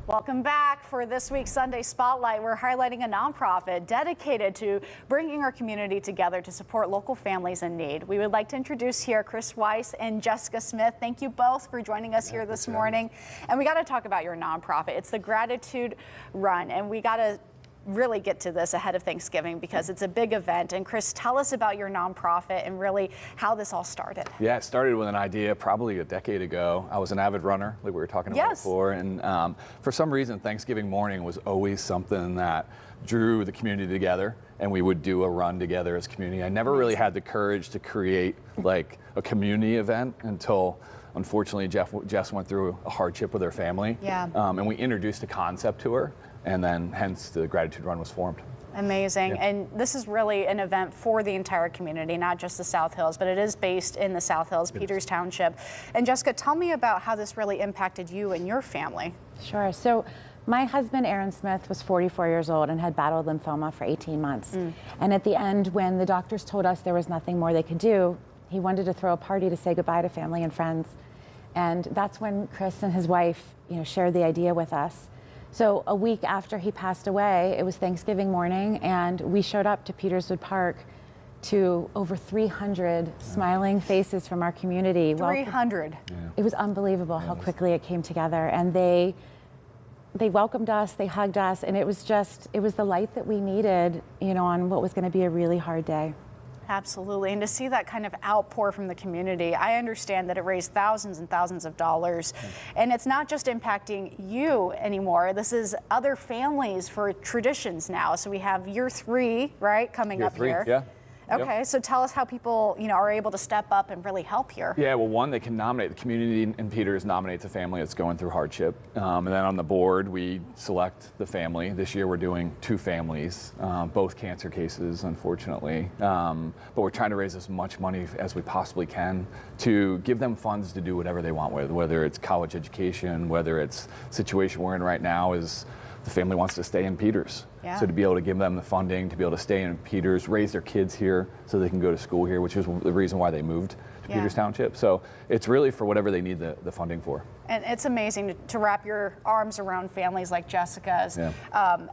Welcome back. For this week's Sunday Spotlight, we're highlighting a nonprofit dedicated to bringing our community together to support local families in need. We would like to introduce here Chris Weiss and Jessica Smith. Thank you both for joining us here this morning. And we got to talk about your nonprofit. It's the Gratitude Run, and we got to really get to this ahead of Thanksgiving because it's a big event. And Chris, tell us about your nonprofit and really how this all started. Yeah, it started with an idea probably a decade ago. I was an avid runner, like we were talking about before, and for some reason Thanksgiving morning was always something that drew the community together, and we would do a run together as a community. I never really had the courage to create like a community event until unfortunately Jess went through a hardship with her family. Yeah. And we introduced a concept to her, and then hence the Gratitude Run was formed. Amazing. Yeah. And this is really an event for the entire community, not just the South Hills, but it is based in the South Hills, Peters Township. And Jessica, tell me about how this really impacted you and your family. Sure. So my husband, Aaron Smith, was 44 years old and had battled lymphoma for 18 months. And at the end, when the doctors told us there was nothing more they could do, he wanted to throw a party to say goodbye to family and friends. And that's when Chris and his wife, shared the idea with us. So a week after he passed away, it was Thanksgiving morning, and we showed up to Peterswood Park to over 300 smiling faces from our community. 300. It was unbelievable how quickly it came together, and they welcomed us, they hugged us, and it was the light that we needed, on what was going to be a really hard day. Absolutely. And to see that kind of outpour from the community, I understand that it raised thousands and thousands of dollars. And it's not just impacting you anymore. This is other families for traditions now. So we have year 3, right, coming up here. Yeah. Okay, Yep. so tell us how people, are able to step up and really help here. Yeah, well, one, they can nominate, the community in Peters nominates a family that's going through hardship. And then on the board, we select the family. This year we're doing 2 families, both cancer cases, unfortunately. But we're trying to raise as much money as we possibly can to give them funds to do whatever they want with, whether it's college education, whether it's the situation we're in right now is the family wants to stay in Peters. Yeah. So to be able to give them the funding, to be able to stay in Peters, raise their kids here so they can go to school here, which is the reason why they moved to Peters Township. So it's really for whatever they need the funding for. And it's amazing to wrap your arms around families like Jessica's. Yeah.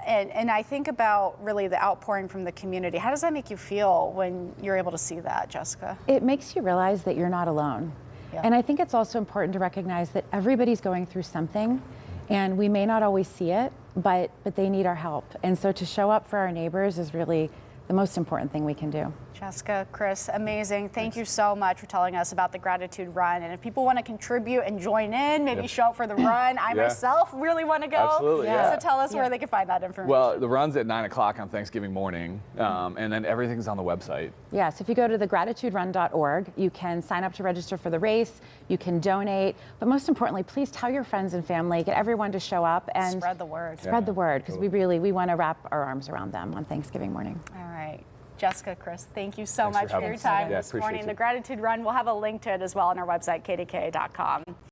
And I think about really the outpouring from the community. How does that make you feel when you're able to see that, Jessica? It makes you realize that you're not alone. Yeah. And I think it's also important to recognize that everybody's going through something, and we may not always see it, but they need our help. And so to show up for our neighbors is really the most important thing we can do. Jessica, Chris, amazing. Thank you so much for telling us about the Gratitude Run. And if people want to contribute and join in, maybe show up for the run, I myself really want to go. Absolutely, So tell us where they can find that information. Well, the run's at 9 o'clock on Thanksgiving morning, and then everything's on the website. Yes, if you go to thegratituderun.org, you can sign up to register for the race, you can donate, but most importantly, please tell your friends and family, get everyone to show up and spread the word. Spread the word, because we want to wrap our arms around them on Thanksgiving morning. All right. Jessica, Chris, thank you so Thanks much for your us. time Yeah, this appreciate morning. you. The Gratitude Run, we'll have a link to it as well on our website, kdk.com.